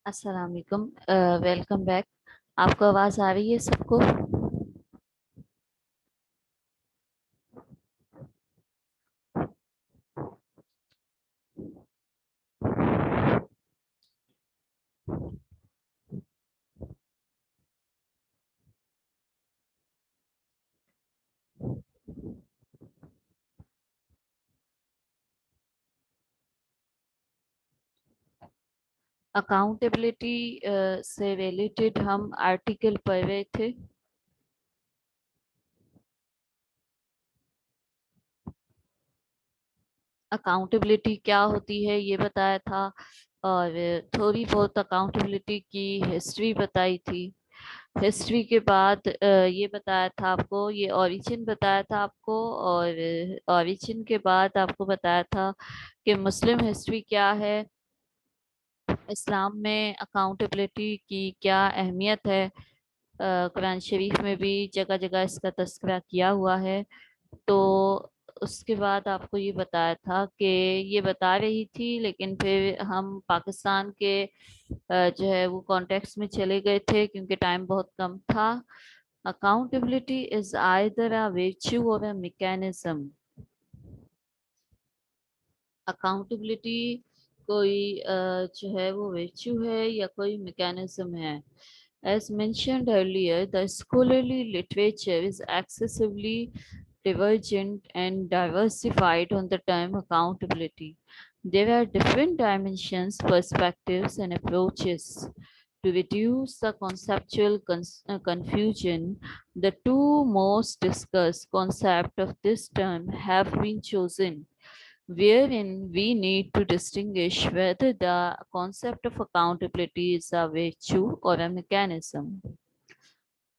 अस्सलाम वालेकुम। Welcome back. आपको आवाज़ आ रही है सबको? अकाउंटेबिलिटी से रिलेटेड हम आर्टिकल पढ़ रहे थे। अकाउंटेबिलिटी क्या होती है ये बताया था, और थोड़ी बहुत अकाउंटेबिलिटी की हिस्ट्री बताई थी। हिस्ट्री के बाद ये बताया था आपको, ये ओरिजिन बताया था आपको, और ओरिजिन के बाद आपको बताया था कि मुस्लिम हिस्ट्री क्या है, इस्लाम में अकाउंटेबिलिटी की क्या अहमियत है। कुरान शरीफ में भी जगह जगह इसका तस्करा किया हुआ है। तो उसके बाद आपको ये बताया था कि ये बता रही थी, लेकिन फिर हम पाकिस्तान के जो है वो कॉन्टेक्स्ट में चले गए थे क्योंकि टाइम बहुत कम था। Accountability is either a virtue और अ मैकेनिज्म। अकाउंटेबिलिटी कोई जो है वो virtue है या कोई मैकेनिज्म है। As mentioned earlier, the scholarly literature is excessively divergent and diversified on the term accountability. There are different dimensions, perspectives, and approaches. To reduce the conceptual confusion, the two most discussed concepts of this term have been chosen, wherein we need to distinguish whether the concept of accountability is a virtue or a mechanism.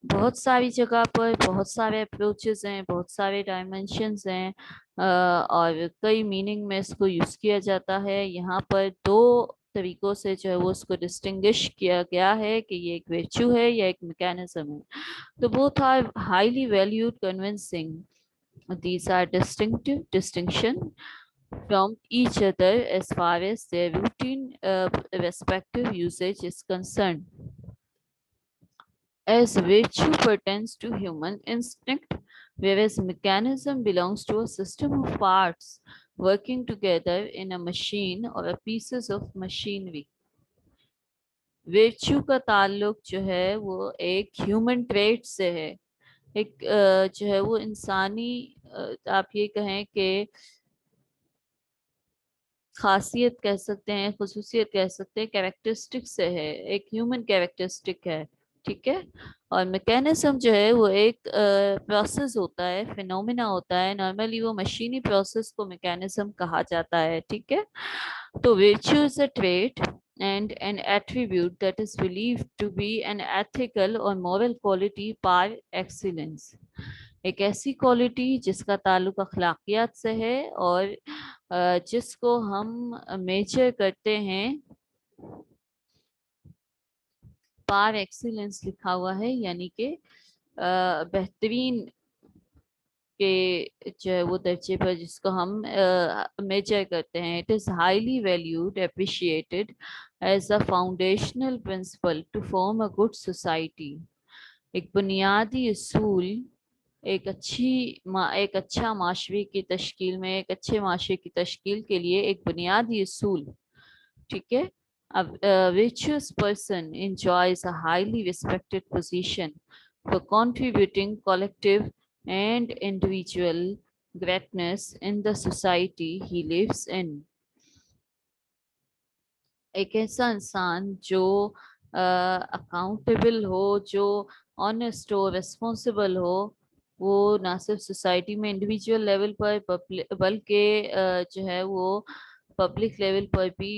बहुत सारी जगह पर बहुत सारे approaches हैं, बहुत सारे dimensions हैं, और कई मीनिंग में इसको यूज किया जाता है। यहाँ पर दो तरीकों से जो है वो उसको डिस्टिंग्विश किया गया है कि ये एक वर्च्यू है या एक मैकेनिज्म है। तो both are highly valued convincing. These are distinctive distinction from each other as far as their routine respective usage is concerned. As virtue pertains to human instinct, whereas mechanism belongs to a system of parts working together in a machine or a pieces of machinery. virtue का ताल्लुक जो है वो एक human trait से है। एक जो है वो इंसानी, आप ये कहें कि खासियत कह सकते हैं, खसूसियत कह सकते हैं, कैरेक्टरिस्टिक से है, एक ह्यूमन कैरेक्टरिस्टिक है। ठीक है। और मैकेनिज्म जो है वो एक प्रोसेस होता है, फिनोमिना होता है। नॉर्मली वो मशीनी प्रोसेस को मैकेनिज्म कहा जाता है। ठीक है। तो virtue is a trait and an attribute that is believed to be an ethical or moral quality par excellence। एक ऐसी क्वालिटी जिसका ताल्लुक अखलाकियात से है और जिसको हम मेजर करते हैं, पार एक्सीलेंस लिखा हुआ है, यानी कि बेहतरीन के जो है वो दर्जे पर जिसको हम मेजर करते हैं। It is highly valued appreciated as a foundational principle to form a good society. एक बुनियादी असूल, एक अच्छा माशरे की तश्कील में, एक अच्छे माशरे की तश्कील के लिए एक बुनियादी असूल। ठीक है। अब virtuous person enjoys a highly respected position for contributing collective and individual greatness in the society he lives in। एक ऐसा इंसान जो अकाउंटेबल हो, जो ऑनेस्ट हो, रिस्पॉन्सिबल हो, वो ना सिर्फ सोसाइटी में इंडिविजुअल लेवल पर बल्कि जो है वो पब्लिक लेवल पर भी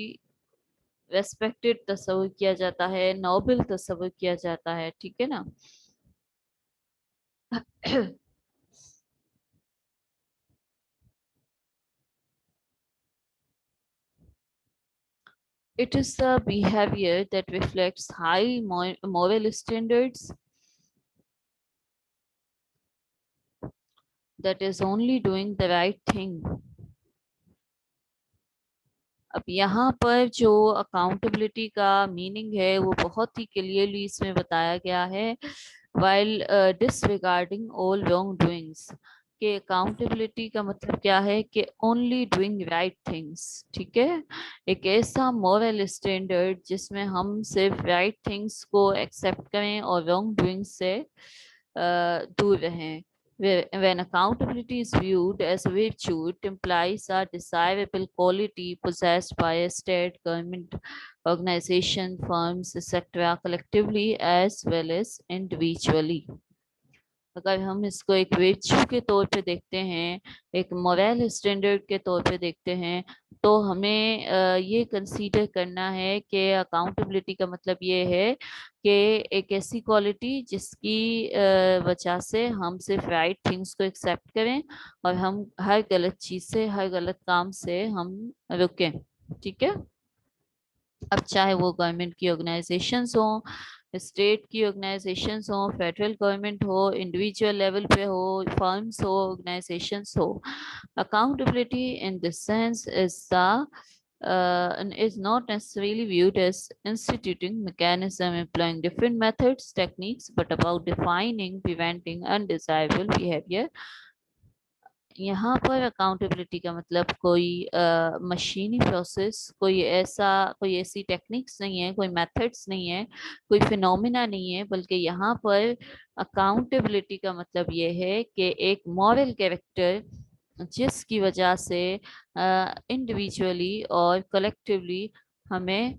रेस्पेक्टेड तस्वर किया जाता है, नोबल तस्वर किया जाता है। ठीक है ना। It is the behavior that reflects high moral standards, that is only doing the right thing, अब यहाँ पर जो अकाउंटेबिलिटी का मीनिंग है वो बहुत ही क्लियरली इसमें बताया गया है, while disregarding all wrong doings, कि अकाउंटेबिलिटी का मतलब क्या है कि ओनली डूइंग राइट थिंग्स। ठीक है, एक ऐसा मॉरल स्टैंडर्ड जिसमें हम सिर्फ राइट थिंग्स को एक्सेप्ट करें और रॉन्ग डूइंग से दूर रहें। When accountability is viewed as a virtue, it implies a desirable quality possessed by a state, government, organization, firms, etc., collectively as well as individually. अगर हम इसको एक वर्च्यू के तौर पे देखते हैं, एक मोरल स्टैंडर्ड के तौर पे देखते हैं, तो हमें ये कंसीडर करना है कि अकाउंटेबिलिटी का मतलब ये है कि एक ऐसी क्वालिटी जिसकी वजह से हम सिर्फ राइट थिंग्स को एक्सेप्ट करें और हम हर गलत चीज से, हर गलत काम से हम रुकें। ठीक है, अब चाहे वो गवर्नमेंट की ऑर्गेनाइजेशंस हो, स्टेट की ऑर्गेनाइजेशंस हो, फेडरल गवर्नमेंट हो, इंडिविजुअल लेवल पे हो, फर्म्स हो, ऑर्गेनाइजेशंस हो, accountability in this sense is the is not necessarily viewed as instituting mechanism employing different methods, techniques, but about defining, preventing undesirable behavior. यहाँ पर accountability का मतलब कोई मशीनी प्रोसेस, कोई ऐसी टेक्निक्स नहीं है, कोई मेथड्स नहीं है, कोई फिनोमिना नहीं है, बल्कि यहाँ पर अकाउंटेबिलिटी का मतलब ये है कि एक मॉरल कैरेक्टर जिसकी वजह से इंडिविजुअली और कलेक्टिवली हमें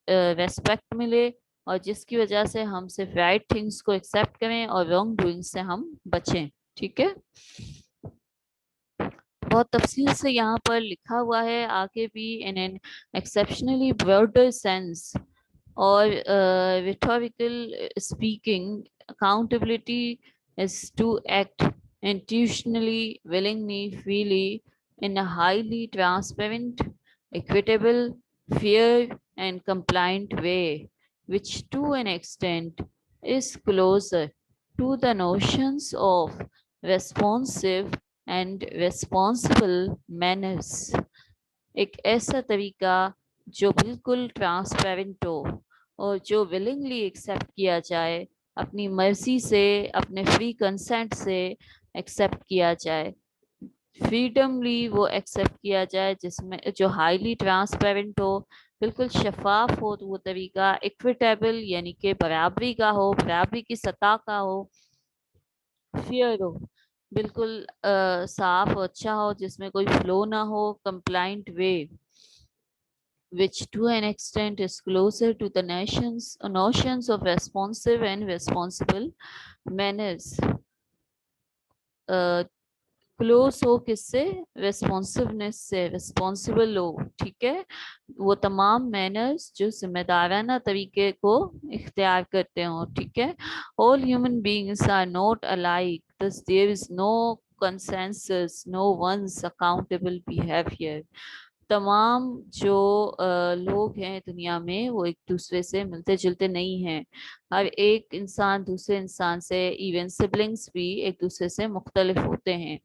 रेस्पेक्ट मिले और जिसकी वजह से हम सिर्फ राइट थिंग्स को एक्सेप्ट करें और रॉन्ग डूइंग से हम बचें। ठीक है, बहुत तफसील से यहाँ पर लिखा हुआ है आगे भी, in an exceptionally broader sense और rhetorical speaking, accountability is to act intentionally, willingly, freely, in a highly transparent, equitable, fair, and compliant way, which to an extent is closer to the notions of responsive and responsible manners. एक ऐसा तरीका जो बिल्कुल transparent हो और जो willingly accept किया जाए, अपनी मर्जी से, अपने फ्री कंसेंट से एक्सेप्ट किया जाए, फ्रीडमली वो एक्सेप्ट किया जाए, जिसमें जो हाईली ट्रांसपेरेंट हो, बिल्कुल शफाफ हो, तो वो तरीका इक्विटेबल यानी कि बराबरी का हो, बराबरी की सतह का हो, फेयर हो, बिल्कुल साफ और अच्छा हो, जिसमें कोई फ्लो ना हो, compliant way, which to an extent is closer to the notions of responsive and responsible manners. Close हो किससे? रेस्पॉन्सिवनेस से, रिस्पॉन्सिबल हो। ठीक है, वो तमाम मैनर्स जो जिम्मेदाराना तरीके को इख्तियार करते हो। ठीक है, all human beings are not alike, thus there is no consensus, no one's accountable behavior. तमाम जो लोग हैं दुनिया में वो एक दूसरे से मिलते जुलते नहीं हैं। हर एक इंसान दूसरे इंसान से, इवन सिबलिंग्स भी एक दूसरे से मुख्तलिफ होते हैं।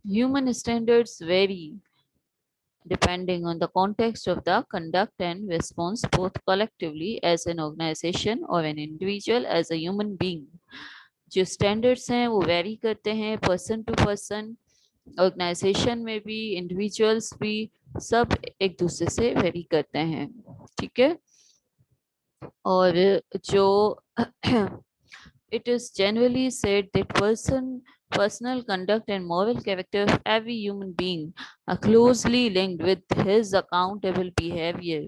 Human standards very depending on the context of the conduct and response, both collectively as an organization or an individual as a human being. जो स्टैंडर्ड्स हैं वो वेरी करते हैं पर्सन टू पर्सन, ऑर्गेनाइजेशन में भी, इंडिविजुअल्स भी, सब एक दूसरे से वेरी करते हैं। ठीक है, और जो it is generally said that personal conduct and moral character of every human being are closely linked with his accountable behavior.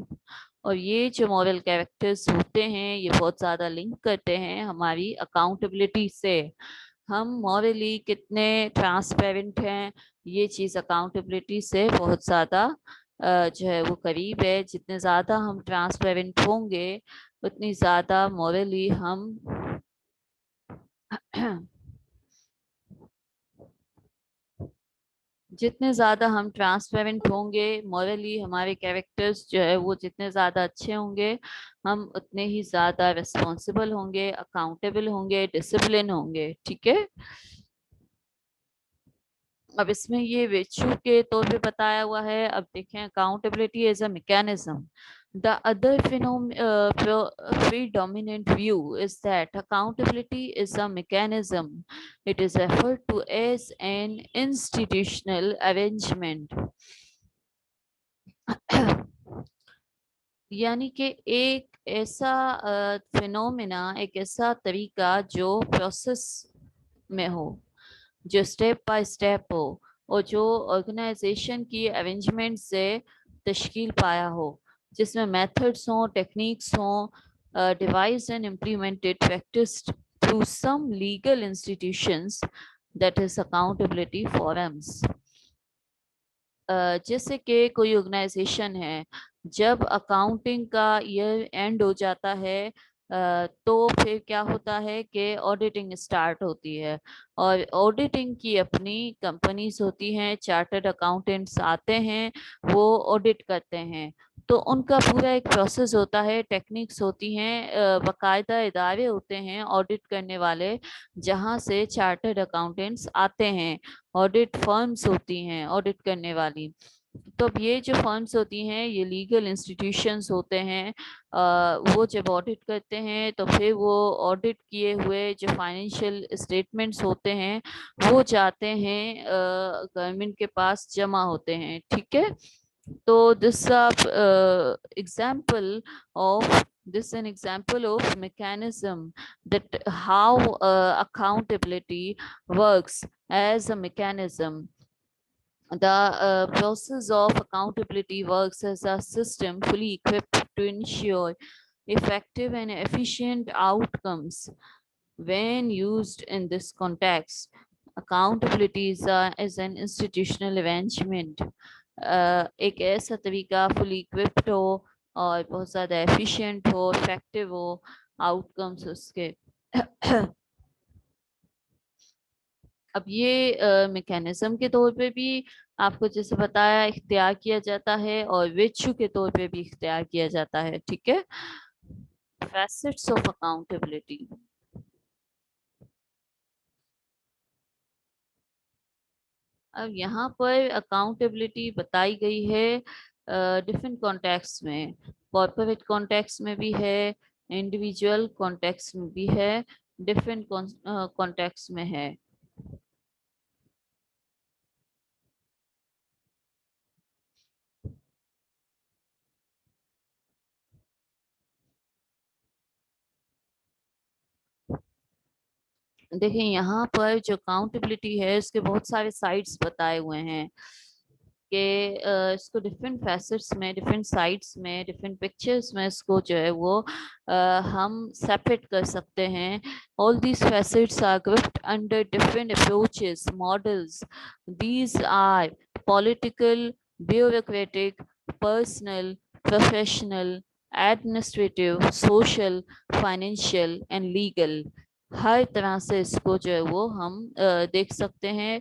और ये जो मॉरल कैरेक्टर्स होते हैं ये बहुत ज़्यादा लिंक करते हैं हमारी अकाउंटेबिलिटी से। हम मॉरली कितने ट्रांसपेरेंट हैं, ये चीज़ अकाउंटेबिलिटी से बहुत ज़्यादा जो है वो करीब है। जितने ज़्यादा हम ट्रांसपेरेंट होंगे उतनी ज़्यादा मॉरली हम जितने ज्यादा हम ट्रांसपेरेंट होंगे, मॉरली हमारे कैरेक्टर्स जो है वो जितने ज्यादा अच्छे होंगे, हम उतने ही ज्यादा रिस्पॉन्सिबल होंगे, अकाउंटेबल होंगे, डिसिप्लिन होंगे। ठीक है, अब इसमें ये virtue के तौर पे बताया हुआ है। अब देखें accountability as a mechanism. The other predominant view is that accountability is a mechanism. It is referred to as an institutional arrangement. यानी कि एक ऐसा फिनोमिना, एक ऐसा तरीका जो प्रोसेस में हो, जो स्टेप बाय स्टेप हो और जो ऑर्गेनाइजेशन की अरेंजमेंट से तश्कील पाया हो, जिसमें मेथड्स हों, टेक्निक्स हों, devised and implemented, practiced through some legal institutions, that is accountability forums. जैसे कि कोई ऑर्गेनाइजेशन है, जब अकाउंटिंग का ईयर एंड हो जाता है तो फिर क्या होता है कि ऑडिटिंग स्टार्ट होती है, और ऑडिटिंग की अपनी कंपनीज होती हैं, चार्टर्ड अकाउंटेंट्स आते हैं, वो ऑडिट करते हैं। तो उनका पूरा एक प्रोसेस होता है, टेक्निक्स होती हैं, बाकायदा इदारे होते हैं ऑडिट करने वाले, जहाँ से चार्टर्ड अकाउंटेंट्स आते हैं, ऑडिट फर्म्स होती हैं ऑडिट करने वाली। तो अब ये जो फर्म्स होती हैं, ये लीगल इंस्टीट्यूशंस होते हैं, वो जब ऑडिट करते हैं तो फिर वो ऑडिट किए हुए जो फाइनेंशियल स्टेटमेंट्स होते हैं वो जाते हैं गवर्नमेंट के पास जमा होते हैं, ठीक है। तो this example of this an example of mechanism that how accountability works as a mechanism. The process of accountability works as a system fully equipped to ensure effective and efficient outcomes. When used in this context, accountability is an institutional arrangement. एक ऐसा तरीका fully equipped हो और बहुत ज़्यादा efficient हो, effective हो, outcomes उसके। अब ये मैकेनिज्म के तौर पे भी आपको जैसे बताया इख्तियार किया जाता है, और विचु के तौर पे भी इख्तियार किया जाता है, ठीक है। Facets of accountability. अब यहाँ पर अकाउंटेबिलिटी बताई गई है डिफरेंट कॉन्टेक्स्ट में, कॉर्पोरेट कॉन्टेक्स्ट में भी है, इंडिविजुअल कॉन्टेक्स्ट में भी है, डिफरेंट कॉन्टेक्स्ट में है। देखिए यहाँ पर जो अकाउंटेबिलिटी है उसके बहुत सारे साइड्स बताए हुए हैं कि इसको डिफरेंट फैसेट्स में, डिफरेंट साइड्स में, डिफरेंट पिक्चर्स में इसको जो है वो हम सेपरेट कर सकते हैं। All these facets are grouped under different approaches, models. These are political, bureaucratic, personal, professional, administrative, social, financial and legal. हर तरह से इसको जो है वो हम देख सकते हैं।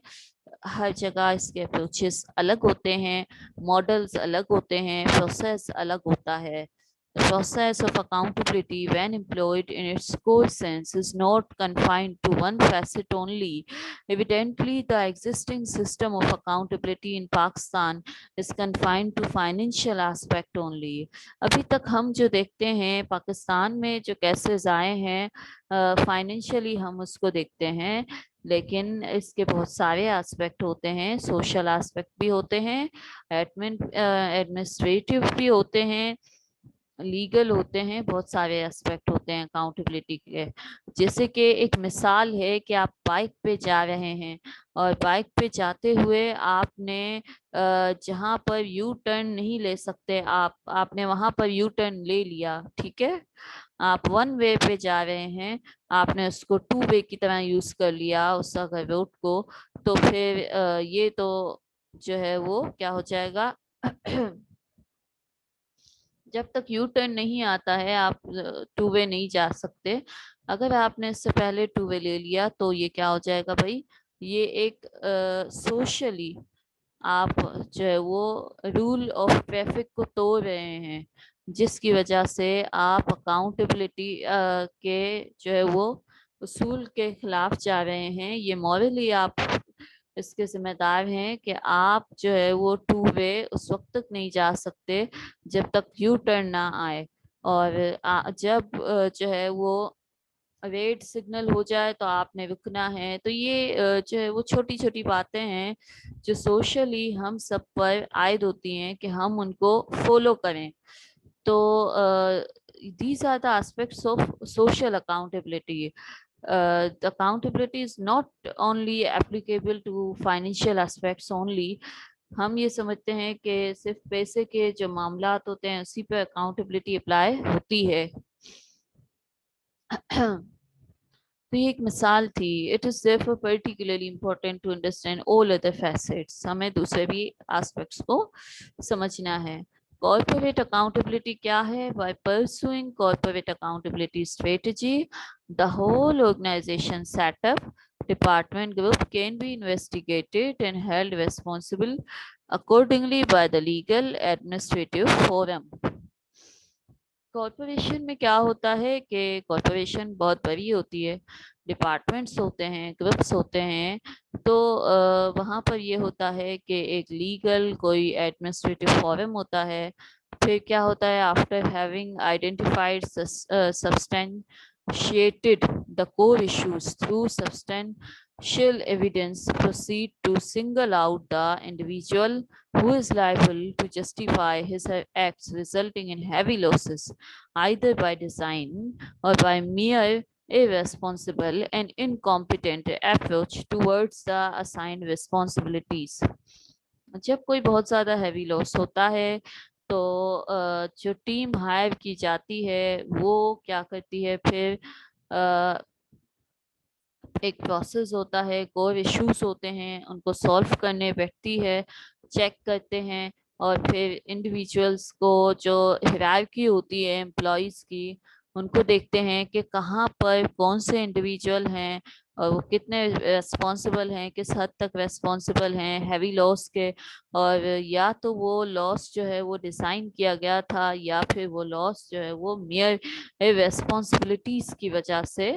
हर जगह इसके अप्रोचेस अलग होते हैं, मॉडल्स अलग होते हैं, प्रोसेस अलग होता है। The process of accountability, when employed in its core sense, is not confined to one facet only. Evidently, the existing system of accountability in Pakistan is confined to financial aspect only. अभी तक हम जो देखते हैं पाकिस्तान में जो cases आए हैं, फाइनेंशियली हम उसको देखते हैं, लेकिन इसके बहुत सारे एस्पेक्ट होते हैं, सोशल एस्पेक्ट भी होते हैं, एडमिनिस्ट्रेटिव भी होते हैं, लीगल होते हैं, बहुत सारे एस्पेक्ट होते हैं अकाउंटेबिलिटी के। जैसे कि एक मिसाल है कि आप बाइक पे जा रहे हैं, और बाइक पे जाते हुए आपने जहां पर यू टर्न नहीं ले सकते, आपने वहां पर यू टर्न ले लिया, ठीक है। आप वन वे पे जा रहे हैं, आपने उसको टू वे की तरह यूज कर लिया उस अगर रोड को, तो फिर ये तो जो है वो क्या हो जाएगा जब तक यू टर्न नहीं आता है आप टू वे नहीं जा सकते। अगर आपने इससे पहले टू वे ले लिया तो ये क्या हो जाएगा भाई, ये एक सोशली आप जो है वो रूल ऑफ ट्रैफिक को तोड़ रहे हैं, जिसकी वजह से आप अकाउंटेबिलिटी के जो है वो उसूल के खिलाफ जा रहे हैं। ये मॉरली आप इसके जिम्मेदार हैं कि आप जो है वो टू वे उस वक्त तक नहीं जा सकते जब तक यू टर्न ना आए, और जब जो है वो रेड सिग्नल हो जाए तो आपने रुकना है। तो ये जो है वो छोटी छोटी बातें हैं जो सोशली हम सब पर आयद होती हैं कि हम उनको फॉलो करें। तो these are the aspects of social accountability. The accountability is not only applicable to financial aspects only. हम ये समझते हैं कि सिर्फ पैसे के जो मामलात होते हैं उसी पे अकाउंटेबिलिटी अप्लाई होती है। तो ये एक मिसाल थी। It is therefore particularly important to understand all other facets. हमें दूसरे भी एस्पेक्ट्स को समझना है। कॉर्पोरेट अकाउंटेबिलिटी क्या है? By pursuing corporate accountability strategy, the whole organization setup, department group can be investigated and held responsible accordingly by the legal administrative forum. Corporation में क्या होता है कि कॉरपोरेशन बहुत बड़ी होती है, डिपार्टमेंट्स होते हैं, ग्रुप्स होते हैं। तो वहाँ पर ये होता है कि एक लीगल कोई एडमिनिस्ट्रेटिव फोरम होता है। फिर क्या होता है? After having identified substantiated the core issues through substantial evidence, proceed to single out the individual who is liable to justify his acts, resulting in heavy losses, either by design or by mere irresponsible and incompetent approach towards the assigned responsibilities. जब कोई बहुत ज्यादा heavy loss होता है तो जो team hire की जाती है वो क्या करती है? फिर एक प्रोसेस होता है, कोर इश्यूज होते हैं, उनको सॉल्व करने बैठती है, चेक करते हैं, और फिर इंडिविजुअल्स को जो हायरार्की होती है एम्प्लॉयज की उनको देखते हैं कि कहाँ पर कौन से इंडिविजुअल हैं और वो कितने रेस्पॉन्सिबल हैं, किस हद तक रेस्पॉन्सिबल हैं हैवी लॉस के। और या तो वो लॉस जो है वो डिजाइन किया गया था या फिर वो लॉस जो है वो मियर रेस्पॉन्सिबिलिटीज की वजह से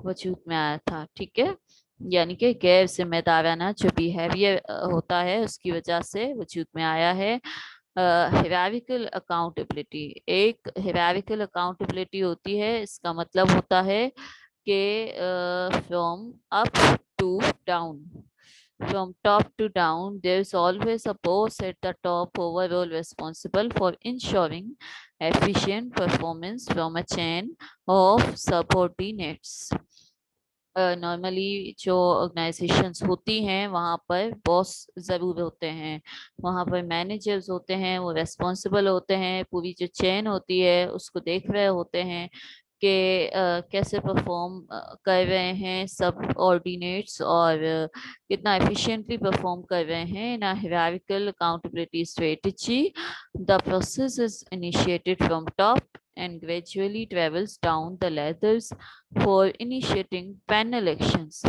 वजूद में आया था। ठीक है, यानी कि गैर जिम्मेदाराना जो बिहेवियर होता है उसकी वजह से वजूद में आया है। हिरारिकल अकाउंटेबिलिटी, एक हिरारिकल अकाउंटेबिलिटी होती है, इसका मतलब होता है कि from up to down, from top to down, there is always a boss at the top overall responsible for ensuring efficient performance from a chain of subordinates. Normally जो organisations होती हैं वहाँ पर बॉस ज़रूर होते हैं, वहाँ पर मैनेजर्स होते हैं, वो रेस्पॉन्सिबल होते हैं, पूरी जो चेन होती है उसको देख रहे होते हैं कि कैसे परफॉर्म कर रहे हैं सब ऑर्डिनेट्स, और कितना एफिशिएंटली परफॉर्म कर रहे हैं in hierarchical accountability strategy. The process is initiated from top and gradually travels down the ladders for initiating panel actions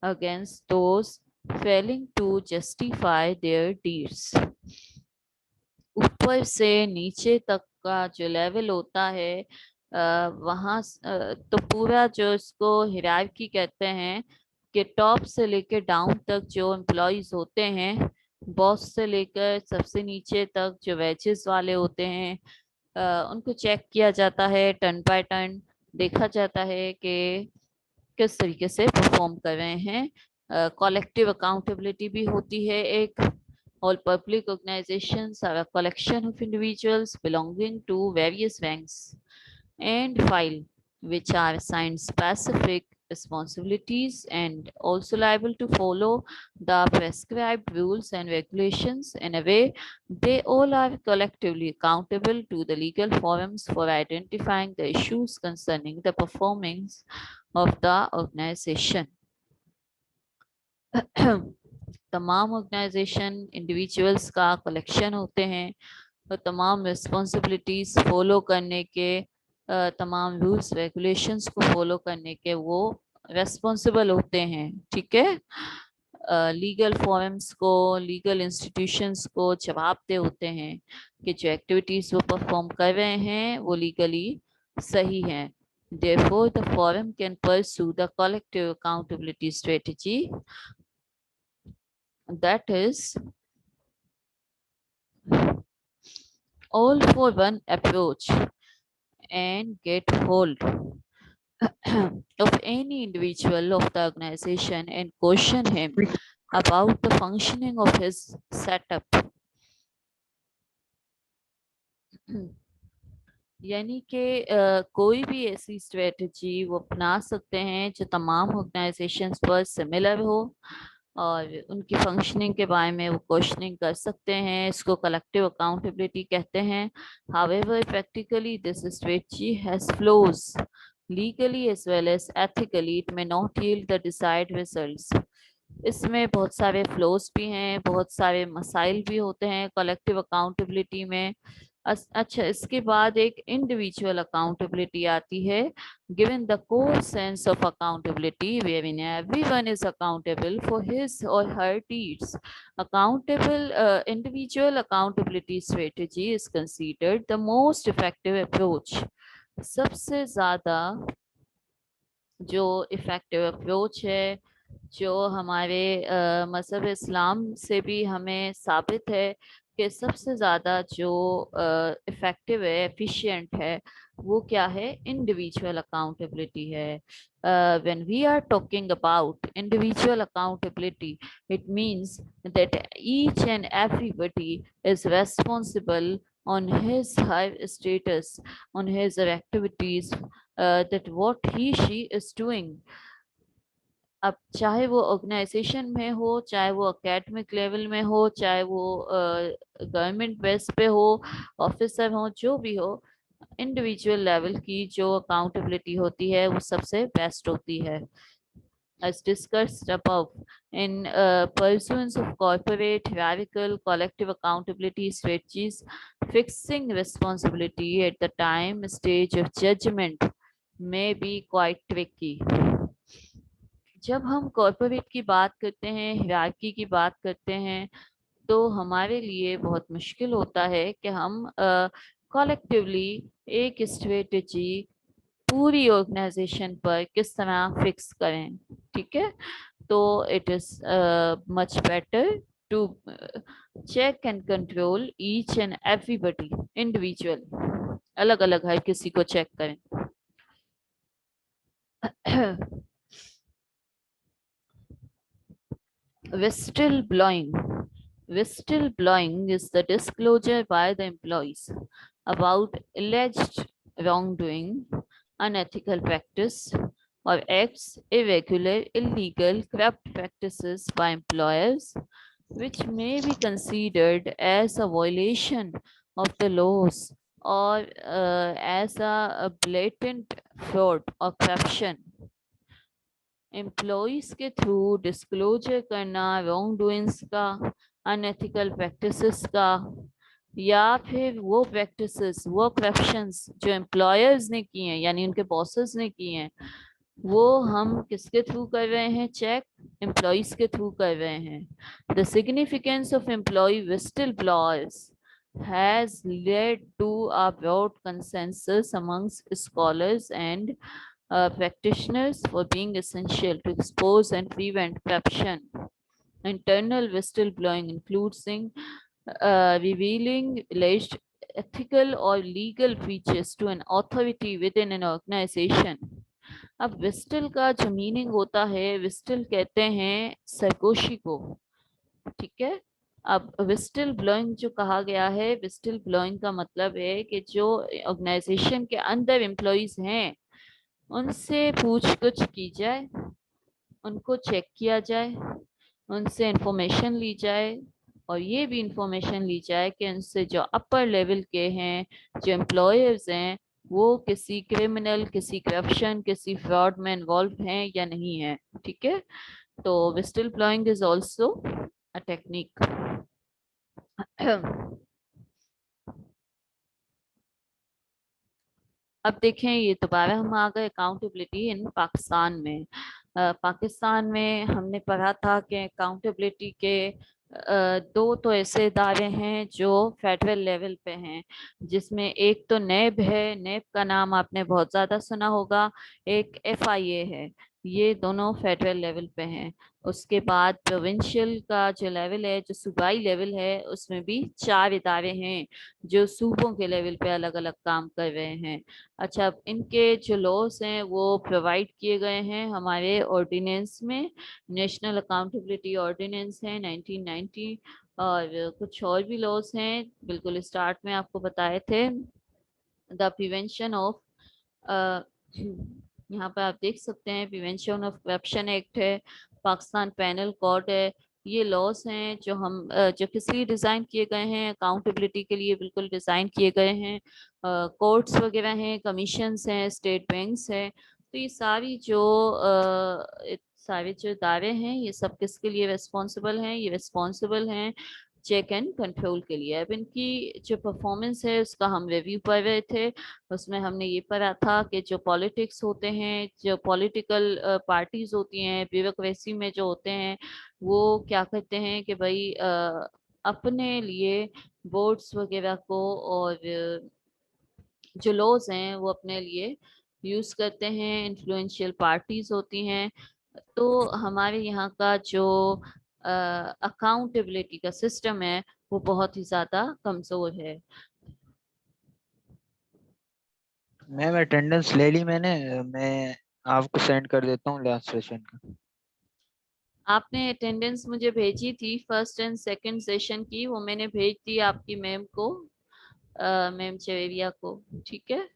against those failing to justify their deeds. ऊपर से नीचे तक का जो लेवल होता है वहाँ तो पूरा जो इसको हिरार्की कहते हैं कि टॉप से लेकर डाउन तक जो एम्प्लॉयज होते हैं, बॉस से लेकर सबसे नीचे तक जो वेजेस वाले होते हैं, उनको चेक किया जाता है, टर्न बाय टर्न देखा जाता है कि किस तरीके से परफॉर्म कर रहे हैं। कलेक्टिव अकाउंटेबिलिटी भी होती है एक। All public organizations are a collection of individuals belonging to various ranks and file, which are assigned specific responsibilities and also liable to follow the prescribed rules and regulations. In a way, they all are collectively accountable to the legal forums for identifying the issues concerning the performance of the organization. तमाम organisation individuals का collection होते हैं, तो तमाम responsibilities follow करने के, तमाम rules regulations को फॉलो करने के वो रेस्पॉन्सिबल होते हैं। ठीक है, लीगल फॉरम्स को, लीगल इंस्टीट्यूशंस को जवाबदेह होते हैं कि जो एक्टिविटीज वो परफॉर्म कर रहे हैं वो लीगली सही हैं। Therefore, the forum can pursue the collective accountability strategy that is all for one approach and get hold of any individual of the organization and question him about the functioning of his setup. यानी कि कोई भी ऐसी strategy वो अपना सकते हैं जो तमाम ऑर्गेनाइजेशंस पर सिमिलर हो और उनकी फंक्शनिंग के बारे में वो क्वेश्चनिंग कर सकते हैं. इसको कलेक्टिव अकाउंटेबिलिटी कहते हैं. However practically this strategy has flaws legally as well as ethically. It may not yield the desired results. इसमें बहुत सारे फ्लोस भी हैं, बहुत सारे मसाइल भी होते हैं कलेक्टिव अकाउंटेबिलिटी में. अच्छा, इसके बाद एक इंडिविजुअल अकाउंटेबिलिटी आती है. Given the core sense of accountability wherein everyone is accountable for his or her deeds. Accountable individual accountability strategy is considered the most effective approach. सबसे ज्यादा जो इफेक्टिव अप्रोच है, जो हमारे मजहब इस्लाम से भी हमें साबित है कि सबसे ज़्यादा जो इफेक्टिव है, एफिशिएंट है, वो क्या है? इंडिविजुअल अकाउंटेबिलिटी है. when we are talking about individual accountability, it means that each and everybody is responsible on his high status, on his activities, that what he she is doing. अब चाहे वो organisation में हो, चाहे वो academic level में हो, चाहे वो गवर्नमेंट बेस पे हो, ऑफिसर हो, जो भी हो, इंडिविजुअल लेवल की जो अकाउंटेबिलिटी होती है वो सबसे बेस्ट होती है. As discussed above, in pursuance of corporate, hierarchical, collective accountability strategies, fixing responsibility at the time stage of judgment may be quite tricky. जब हम कॉर्पोरेट की बात करते हैं, हिरार्की की बात करते हैं, तो हमारे लिए बहुत मुश्किल होता है कि हम कलेक्टिवली एक स्ट्रेटेजी पूरी ऑर्गेनाइजेशन पर किस तरह फिक्स करें. ठीक है, तो it is much better to check and control each and everybody individual. अलग अलग हर किसी को चेक करें. Whistleblowing. Whistleblowing is the disclosure by the employees about alleged wrongdoing, unethical practice, or acts, irregular, illegal, corrupt practices by employers, which may be considered as a violation of the laws or as a blatant fraud or corruption. Employees के through disclosure करना wrong doings का, unethical practices का, या फिर वो practices, वो corruptions जो employers ने किए हैं, यानी उनके बॉसेस ने किए हैं, वो हम किसके थ्रू कर रहे हैं? चेक एम्प्लॉयज के थ्रू कर रहे हैं. The significance of employee whistle blowers has led to a broad consensus amongst scholars and practitioners for being essential to expose and prevent corruption. Internal whistleblowing includes revealing alleged ethical or legal breaches to an authority within an organization. अब विस्टल का जो meaning होता है, विस्टल कहते हैं सरगोशी को. ठीक है, अब विस्टल ब्लोइंग जो कहा गया है, विस्टल ब्लोइंग का मतलब है कि जो ऑर्गेनाइजेशन के अंदर एम्प्लॉयज हैं उनसे पूछताछ की जाए, उनको चेक किया जाए, उनसे इंफॉर्मेशन ली जाए, और ये भी इंफॉर्मेशन ली जाए कि उनसे जो अपर लेवल के हैं, जो एम्प्लॉयर्स हैं, वो किसी क्रिमिनल, किसी करप्शन, किसी फ्रॉड में इन्वॉल्व हैं या नहीं है. ठीक है, तो whistle blowing is also a technique. अब देखें, ये दोबारा हम आ गए अकाउंटेबिलिटी इन पाकिस्तान में. पाकिस्तान में हमने पढ़ा था कि अकाउंटेबिलिटी के दो तो ऐसे इदारे हैं जो फेडरल लेवल पे हैं, जिसमें एक तो नेब है. नेब का नाम आपने बहुत ज़्यादा सुना होगा. एक FIA है. ये दोनों फेडरल लेवल पे हैं। उसके बाद प्रोविंशियल का जो लेवल है, जो सूबाई लेवल है, उसमें भी 4 इदारे हैं जो सूबों के लेवल पे अलग अलग काम कर रहे हैं। अच्छा, अब इनके जो लॉस हैं वो प्रोवाइड किए गए हैं हमारे ऑर्डिनेंस में। नेशनल अकाउंटेबिलिटी ऑर्डिनेंस है 1990, और कुछ और भी लॉस हैं, बिल्कुल स्टार्ट में आपको बताए थे। द प्रिवेंशन ऑफ, यहाँ पर आप देख सकते हैं, प्रिवेंशन ऑफ करप्शन एक्ट है, पाकिस्तान पेनल कोड है। ये लॉस हैं जो हम जो किस लिए डिजाइन किए गए हैं, अकाउंटेबिलिटी के लिए बिल्कुल डिजाइन किए गए हैं। कोर्ट्स वगैरह हैं, कमीशंस हैं, स्टेट बैंक्स हैं। तो ये सारे जो इदारे हैं, ये सब किसके लिए रिस्पॉन्सिबल हैं? ये रिस्पॉन्सिबल हैं चेक एंड कंट्रोल के लिए। अब इनकी जो परफॉर्मेंस है उसका हम रिव्यू कर रहे थे। उसमें हमने ये पढ़ा था कि जो पॉलिटिक्स होते हैं, जो पॉलिटिकल पार्टीज होती हैं, ब्यूरोक्रेसी में जो होते हैं, वो क्या करते हैं कि भाई अपने लिए बोर्ड्स वगैरह को और जो लॉज हैं वो अपने लिए यूज करते हैं। इन्फ्लुएंशियल पार्टीज होती हैं। तो हमारे यहाँ का जो अकाउंटेबिलिटी का सिस्टम है वो बहुत ही ज्यादा कमजोर है। मैम अटेंडेंस ले ली मैंने, मैं आपको सेंड कर देता हूँ लास्ट सेशन का। आपने अटेंडेंस मुझे भेजी थी फर्स्ट एंड सेकंड सेशन की, वो मैंने भेज दी आपकी मैम को, मैम चवेरिया को। ठीक है।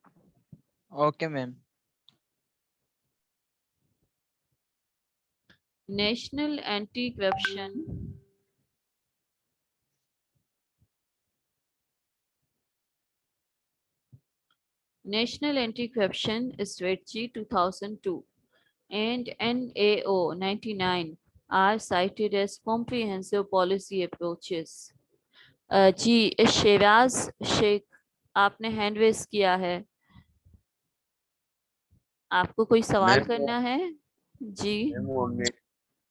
Okay ma'am. National anti corruption, national anti corruption strategy 2002 and NAO 99 are cited as comprehensive policy approaches. जी शेराज शेख, आपने हैंड रेस किया है, आपको कोई सवाल मैम करना है? जी। मैम वो हमने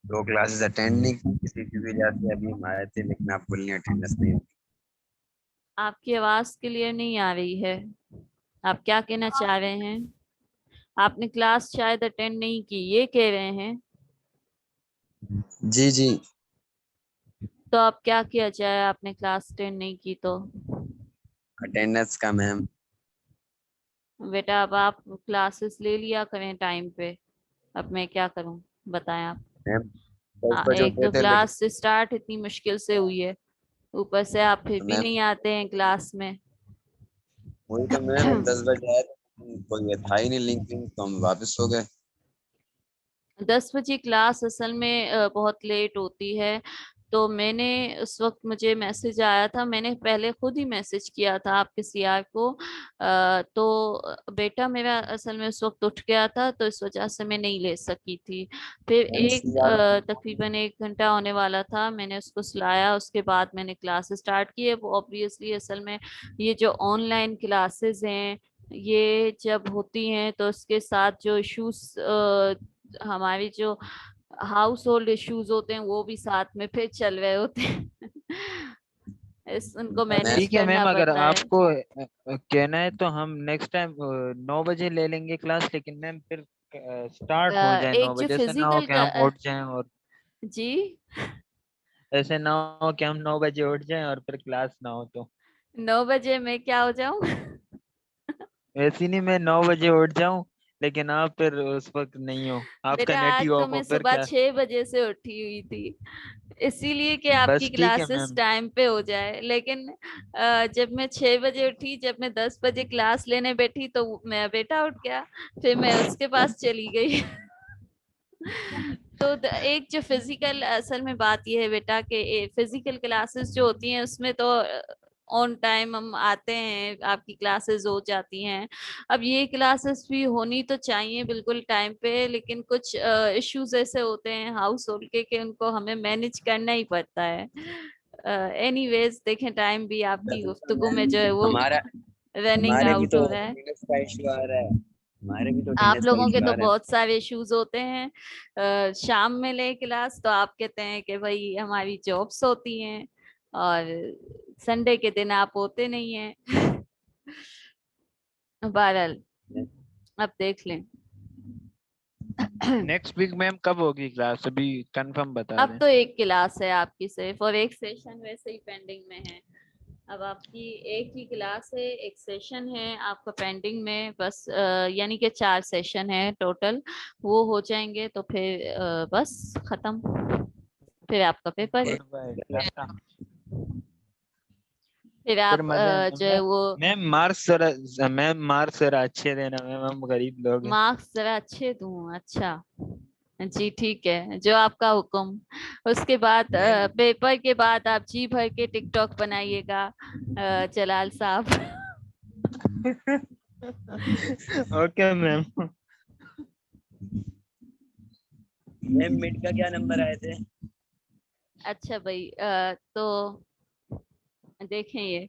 2 क्लासेस अटेंड नहीं की किसी की वजह से, अभी हम आए थे लेकिन आप बोल अटेंडेंस नहीं होगी। आपकी आवाज क्लियर नहीं आ रही है, आप क्या कहना चाह रहे हैं? आपने क्लास शायद अटेंड नहीं की, ये कह रहे हैं? जी जी। तो अब क्या किया जाए, आपने क्लास अटेंड नहीं की तो? अटेंडेंस का मैम। बेटा अब आप क्लासेस ले लिया करें टाइम पे। अब मैं क्या करूं, बताएं आप। मैम 10 बजे एक उठे तो थे लेकिन क्लास स्टार्ट इतनी मुश्किल से हुई है, ऊपर से आप फिर भी मैम नहीं आते हैं क्लास में। वही तो मैम, हम 10 बजे आए थे लेकिन कोई था ही नहीं लिंक विंक, तो हम वापस हो गए। 10 बजे क्लास असल में बहुत लेट होती है। तो मैंने उस वक्त, मुझे मैसेज आया था, मैंने पहले खुद ही मैसेज किया था आपके सीआर को। तो बेटा मेरा असल में उस वक्त उठ गया था, तो इस वजह से मैं नहीं ले सकी थी। फिर मैम एक तकरीबन 1 घंटा होने वाला था, मैंने उसको सुलाया, उसके बाद मैंने क्लास स्टार्ट की है। वो ऑब्वियसली असल में ये जो ऑनलाइन क्लासेस हैं, ये जब होती हैं तो उसके साथ जो इश्यूज, हमारी जो हाउस होल्ड इश्यूज होते हैं, वो भी साथ में फिर चल रहे होते हैं। उनको मैनेज ठीक है करना मैम, अगर पड़ता है। आपको कहना है तो हम नेक्स्ट टाइम 9 बजे ले लेंगे क्लास, लेकिन मैम फिर स्टार्ट हो जाए एक नौ जो बजे से ना हो फिजिकल कि का हम उठ जाएं, और जी, ऐसे ना हो कि हम 9 बजे उठ जाएं और फिर क्लास ना हो तो। 9 बजे मैं क्या हो जाऊं? वैसे नहीं, मैं 9 बजे उठ जाऊं लेकिन आप फिर उस वक्त नहीं हो, आपका बेटा नेट आज ही तो ऑफ मैं हो, फिर सुबह क्या। 6 बजे से उठी हुई थी, इसीलिए कि आपकी बस ठीक है क्लासेस मैम। टाइम पे हो जाए। लेकिन जब मैं 6 बजे उठी, जब मैं 10 बजे क्लास लेने बैठी, तो मेरा बेटा उठ गया, फिर मैं उसके पास चली गई। तो एक जो फिजिकल, असल में बात यह है बेटा कि फिजिकल क्लासेस जो होती हैं उसमें तो ऑन टाइम हम आते हैं, आपकी क्लासेस हो जाती हैं। अब ये क्लासेस भी होनी तो चाहिए बिल्कुल टाइम पे, लेकिन कुछ इश्यूज ऐसे होते हैं हाउस होल्ड के कि उनको हमें मैनेज करना ही पड़ता है। एनीवेज देखें, टाइम भी आपकी वैसे तो गुफ्तगू में जो है मैम वो हमारा रनिंग हमारे भी आउट तो हो रहा है। अटेंडेंस का इशू आ रहा है, हमारे भी तो आप अटेंडेंस का लोगों के इशू तो आ रहा है। बहुत सारे इश्यूज होते हैं। शाम में ले क्लास तो आप कहते हैं कि भाई हमारी जॉब्स होती हैं, और संडे के दिन आप होते नहीं हैं। बहरहाल, अब देख लें। नेक्स्ट वीक मैम कब होगी क्लास, अभी कंफर्म बता अब दें। तो एक क्लास है आपकी सिर्फ, और एक सेशन वैसे ही पेंडिंग में है। अब आपकी एक ही क्लास है, एक सेशन है आपका पेंडिंग में बस, यानी कि 4 सेशन है टोटल। वो हो जाएंगे तो फिर बस खत्म, फिर आपका पेपर। Good bye Tata. फिर फिर आप मजे में जो है वो मैम मार्क्स जरा, मैम मार्क्स जरा अच्छे देना मैम, हम गरीब लोग हैं। मार्क्स जरा अच्छे दूं, अच्छा जी ठीक है, जो आपका हुक्म। उसके बाद मैम पेपर के बाद आप जी भर के टिकटॉक बनाइएगा जलाल साहब। Okay ma'am. मैम मिड का क्या नंबर आए थे? अच्छा भाई, तो देखें ये,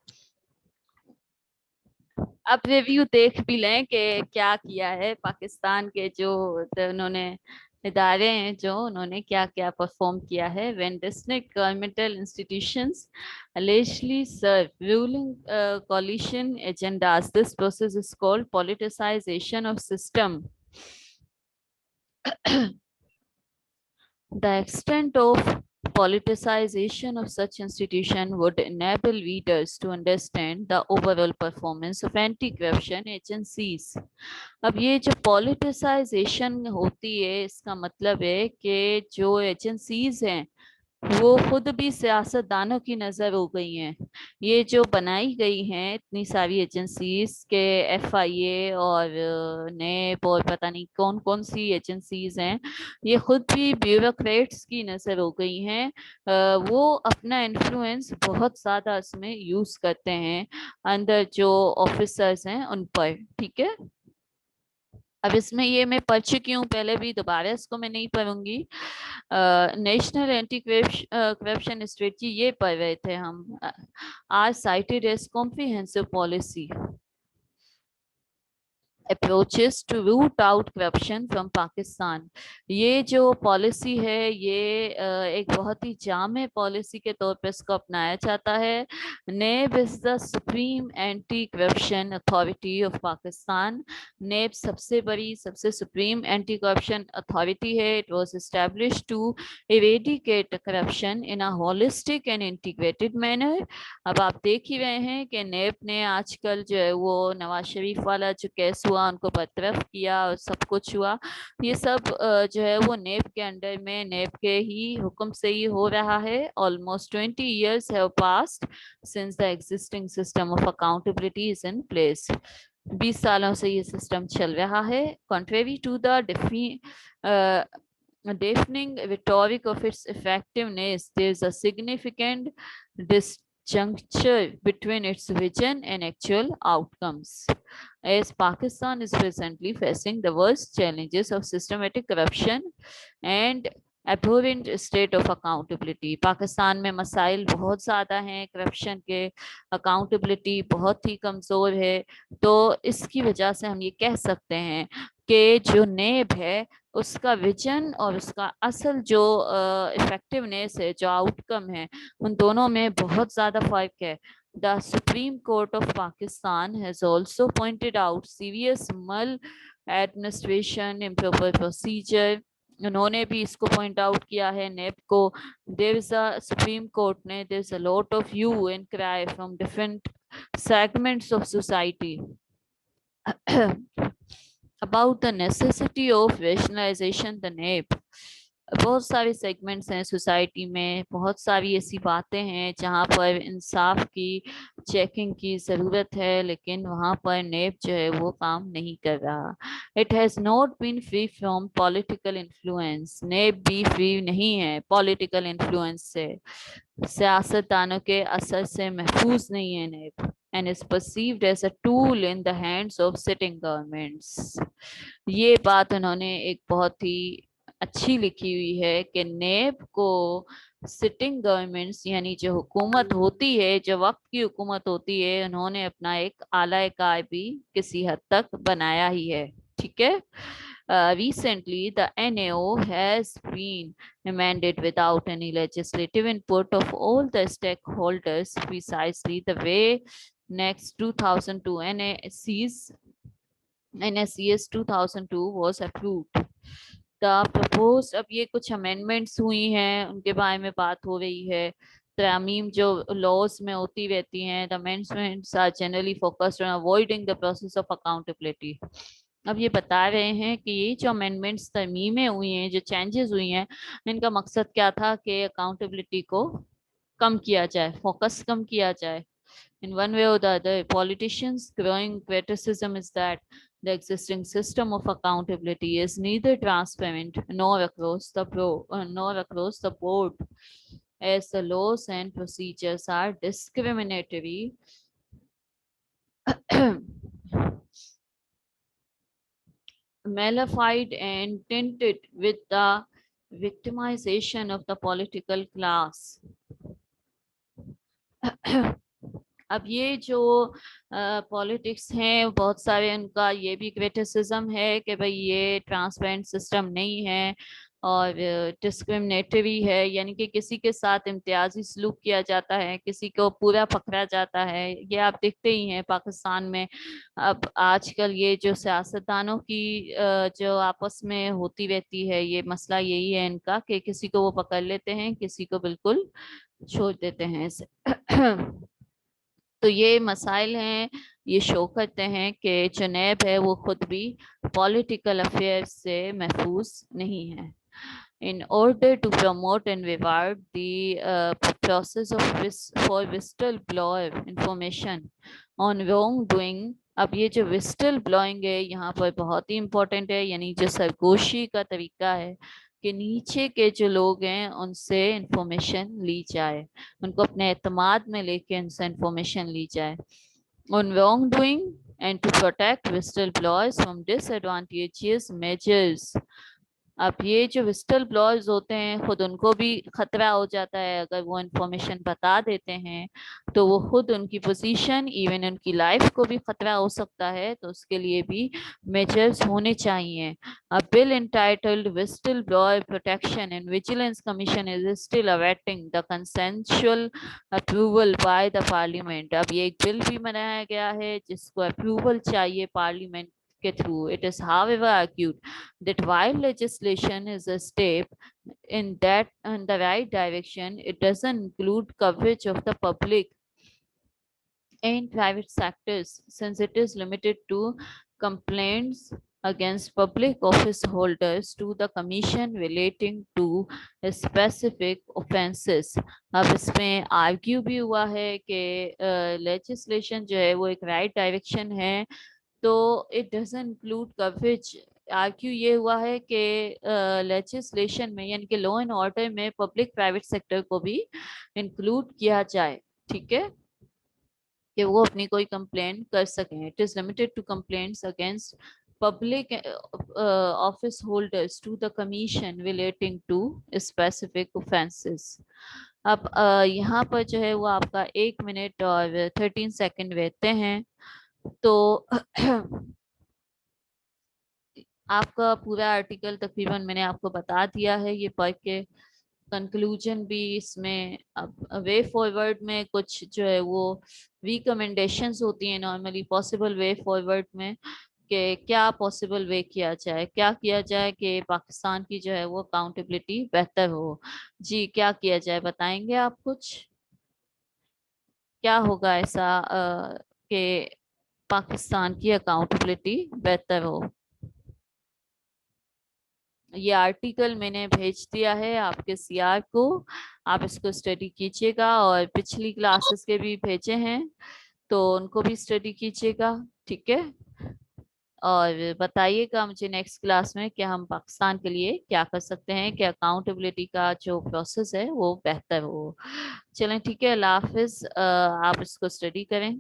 अब रिव्यू देख भी लें कि क्या किया है पाकिस्तान के जो उन्होंने इदारे हैं, जो उन्होंने क्या क्या परफॉर्म किया है। when district governmental institutions allegedly serve ruling coalition agendas, this process is called politicization of system. The extent of politicization of such institution would enable readers to understand the overall performance of anti-corruption agencies. अब ये जो politicisation होती है, इसका मतलब है कि जो एजेंसीज हैं वो खुद भी सियासतदानों की नजर हो गई हैं। ये जो बनाई गई हैं इतनी सारी एजेंसीज के, FIA और नेप और पता नहीं कौन कौन सी एजेंसीज हैं, ये खुद भी ब्यूरोक्रेट्स की नजर हो गई हैं। वो अपना इन्फ्लुएंस बहुत ज्यादा इसमें यूज करते हैं अंदर जो ऑफिसर्स हैं उन पर, ठीक है। अब इसमें ये मैं पढ़ चुकी हूँ पहले भी, दोबारा इसको मैं नहीं पढ़ूंगी। नेशनल एंटी करप्शन स्ट्रेटजी ये पढ़ रहे थे हम, are cited as comprehensive policy approaches to root out corruption from Pakistan। ये जो पॉलिसी है ये एक बहुत ही जामे पॉलिसी के तौर पर इसको अपनाया जाता है। NAB is the supreme anti corruption authority of Pakistan. NAB सबसे बड़ी, सबसे सुप्रीम एंटी करप्शन अथॉरिटी है। It was established to eradicate corruption in a holistic and integrated manner. अब आप देख ही रहे हैं कि नेब ने आजकल जो है वो नवाज शरीफ वाला जो केस हुआ उनको बरतरफ किया और सब कुछ हुआ। ये सब जो है वो नेब के अंडर में, नेब के ही हुक्म से ही हो रहा है। Almost 20 years have passed since the existing system of accountability is in place। 20 सालों से ये सिस्टम चल रहा है। Contrary to the deafening rhetoric of its effectiveness, there is a significant disjuncture between its vision and actual outcomes. As Pakistan is presently facing the worst challenges of systematic corruption and abhorrent state of accountability, Pakistan में मसाइल बहुत ज़्यादा हैं corruption के, accountability बहुत ही कमज़ोर है। तो इसकी वजह से हम ये कह सकते हैं कि जो नेब है उसका विजन और उसका असल जो इफेक्टिवनेस है, जो आउटकम है, उन दोनों में बहुत ज़्यादा फर्क है। The Supreme Court of Pakistan has also pointed out serious maladministration, improper procedure। उन्होंने भी इसको पॉइंट आउट किया है नेब को। There is a Supreme Court ने, there is a lot of hue and cry from different segments of society about the necessity of rationalization the NAP। बहुत सारे सेगमेंट्स हैं सोसाइटी में, बहुत सारी ऐसी बातें हैं जहाँ पर इंसाफ की चेकिंग की ज़रूरत है, लेकिन वहाँ पर नेब जो है वो काम नहीं कर रहा। It has not been free from political influence. NAB भी फ्री नहीं है पॉलिटिकल इन्फ्लुएंस से, सियासतदानों के असर से महफूज नहीं है नेब, and is perceived as a tool in the hands of sitting governments। ये बात उन्होंने एक बहुत ही अच्छी लिखी हुई है कि नेब को सिटिंग गवर्नमेंट्स, यानी जो हुकूमत होती है, जो वक्त की हुकूमत होती है, उन्होंने अपना एक आला कार भी किसी हद तक बनाया ही है, ठीक है। Recently, the NAO has been amended without any legislative input of all the stakeholders, precisely the way next 2002 NACs NSES 2002 was approved. The proposed, अब ये कुछ अमेंडमेंट्स हुई हैं, उनके बारे में बात हो रही है। तरमीम जो लॉज में होती रहती हैं, the amendments are generally focused on avoiding the process of accountability. अब ये बता रहे हैं कि ये जो अमेंडमेंट्स तरमीमें हुई हैं, जो चेंजेस हुई हैं, इनका मकसद क्या था कि अकाउंटेबिलिटी को कम किया जाए, फोकस कम किया जाए। In one way or the other, politicians' growing criticism is that the existing system of accountability is neither transparent nor across the board, as the laws and procedures are discriminatory, malified and tinted with the victimization of the political class. अब ये जो politics हैं, बहुत सारे उनका ये भी criticism है कि भाई ये ट्रांसपेरेंट सिस्टम नहीं है और डिस्क्रिमिनेटरी है, यानी कि किसी के साथ इम्तियाजी सलूक किया जाता है, किसी को पूरा पकड़ा जाता है। ये आप देखते ही हैं पाकिस्तान में। अब आजकल ये जो सियासतदानों की जो आपस में होती रहती है, ये मसला यही है इनका कि किसी को वो पकड़ लेते हैं, किसी को बिल्कुल छोड़ देते हैं इसे। तो ये मसाइल हैं, ये शो करते हैं कि जुनैब है वो खुद भी पॉलिटिकल अफेयर्स से महफूज नहीं है। In order to promote and reward the process of for whistleblower information on wrongdoing, अब ये जो विस्टल ब्लोइंग है यहाँ पर बहुत ही इम्पोर्टेंट है, यानी जो सरगोशी का तरीका है कि नीचे के जो लोग हैं उनसे इंफॉर्मेशन ली जाए, उनको अपने एतमाद में लेके उनसे इंफॉर्मेशन ली जाए on wrongdoing and to protect whistleblowers from disadvantageous measures. अब ये जो विस्टल ब्लोअर्स होते हैं, खुद उनको भी खतरा हो जाता है अगर वो इंफॉर्मेशन बता देते हैं, तो वो खुद उनकी पोजीशन, इवन उनकी लाइफ को भी खतरा हो सकता है, तो उसके लिए भी मेजर्स होने चाहिए। A bill entitled Whistleblower Protection and Vigilance Commission is still awaiting the consensual approval by the parliament. अब ये एक बिल भी बनाया गया है जिसको अप्रूवल चाहिए पार्लियामेंट के through. It is however argued that while legislation is a step in the right direction, it doesn't include coverage of the public and private sectors, since it is limited to complaints against public office holders to the commission relating to specific offenses. अब इसमें argue भी हुआ है कि legislation जो है वो एक राइट डायरेक्शन है, तो it doesn't include coverage. Argue ये हुआ है कि लेजिस्लेशन में, यानी कि लॉ एंड ऑर्डर में, पब्लिक प्राइवेट सेक्टर को भी इंक्लूड किया जाए, ठीक है, कि वो अपनी कोई कंप्लेंट कर सकें। It is limited to complaints against public office holders to the commission relating to specific offenses. अब यहाँ पर जो है वो आपका 1 मिनट और 13 सेकंड रहते हैं, तो आपका पूरा आर्टिकल तकरीबन मैंने आपको बता दिया है, ये पढ़ के कंक्लूजन भी इसमें। अब वे फॉरवर्ड में कुछ जो है वो रिकमेंडेशंस होती हैं नॉर्मली पॉसिबल वे फॉरवर्ड में, कि क्या पॉसिबल वे किया जाए, क्या किया जाए कि पाकिस्तान की जो है वो अकाउंटेबिलिटी बेहतर हो। जी क्या किया जाए, बताएंगे आप कुछ, क्या होगा ऐसा कि पाकिस्तान की अकाउंटेबिलिटी बेहतर हो। ये आर्टिकल मैंने भेज दिया है आपके सीआर को, आप इसको स्टडी कीजिएगा, और पिछली क्लासेस के भी भेजे हैं तो उनको भी स्टडी कीजिएगा, ठीक है। और बताइएगा मुझे नेक्स्ट क्लास में कि हम पाकिस्तान के लिए क्या कर सकते हैं कि अकाउंटेबिलिटी का जो प्रोसेस है वो बेहतर हो। चलें ठीक है, अल्लाह हाफिज, आप इसको स्टडी करें।